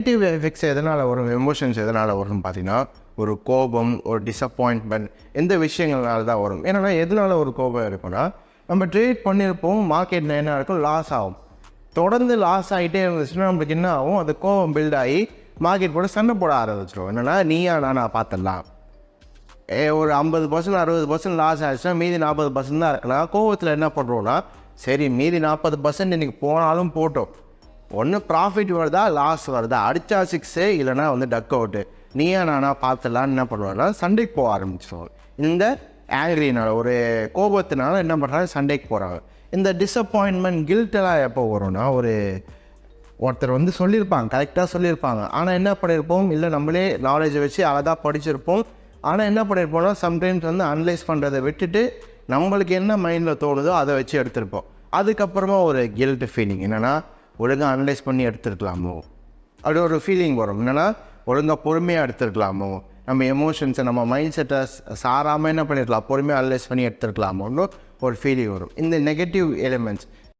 Negative effects எதனால் வரும், emotions எதனால் வரும்னு பார்த்தீங்கன்னா, ஒரு கோபம், ஒரு டிசப்பாயின்ட்மெண்ட், எந்த விஷயங்கள்னால தான் வரும். ஏன்னா எதனால ஒரு கோபம் இருக்குன்னா, நம்ம ட்ரேட் பண்ணியிருப்போம், மார்க்கெட்டில் என்ன இருக்கும், லாஸ் ஆகும். தொடர்ந்து லாஸ் ஆகிட்டே இருந்துச்சுன்னா நம்மளுக்கு என்ன ஆகும், அது கோபம் பில்ட் ஆகி மார்க்கெட் போட சண்டை போட ஆரம்பிச்சிடும். என்னென்னா நீயா நான் பார்த்துடலாம், ஒரு 50% 60% லாஸ் ஆகிடுச்சுன்னா மீதி 40% தான் இருக்கலாம். கோபத்தில் என்ன பண்ணுறோன்னா, சரி மீதி 40% இன்றைக்கி போனாலும் போட்டோம், ஒன்று ப்ராஃபிட் வருதா லாஸ் வருதா, அடித்தா 6 இல்லைனா டக் அவுட்டு, நீயா நானா பார்த்துடலான்னு என்ன பண்ணுவாங்கன்னா சண்டைக்கு போக ஆரம்பிச்சிடுவாங்க. இந்த ஆங்கிரினால், ஒரு கோபத்தினால என்ன பண்ணுறாங்க, சண்டைக்கு போகிறாங்க. இந்த டிசப்பாயின்மெண்ட், கில்ட்டெல்லாம் எப்போ வரும்னா, ஒருத்தர் சொல்லியிருப்பாங்க, கரெக்டாக சொல்லியிருப்பாங்க, ஆனால் என்ன பண்ணியிருப்போம், இல்லை நம்மளே நாலேஜை வச்சு அழகாக படிச்சிருப்போம், ஆனால் என்ன பண்ணியிருப்போம்னா சம்டைம்ஸ் அனலைஸ் பண்ணுறதை விட்டுட்டு நம்மளுக்கு என்ன மைண்டில் தோணுதோ அதை வச்சு எடுத்திருப்போம். அதுக்கப்புறமா ஒரு கில்ட் ஃபீலிங், என்னென்னா ஒழுங்காக அனலைஸ் பண்ணி எடுத்துருக்கலாமோ, அப்படி ஒரு ஃபீலிங் வரும். என்னென்னா ஒழுங்காக பொறுமையாக எடுத்துருக்கலாமோ, நம்ம எமோஷன்ஸை நம்ம மைண்ட் செட்டை சாராமல் என்ன பண்ணியிருக்கலாம், பொறுமையாக அனலைஸ் பண்ணி எடுத்துருக்கலாமோன்னு ஒரு ஃபீலிங் வரும். இந்த நெகட்டிவ் எலிமெண்ட்ஸ்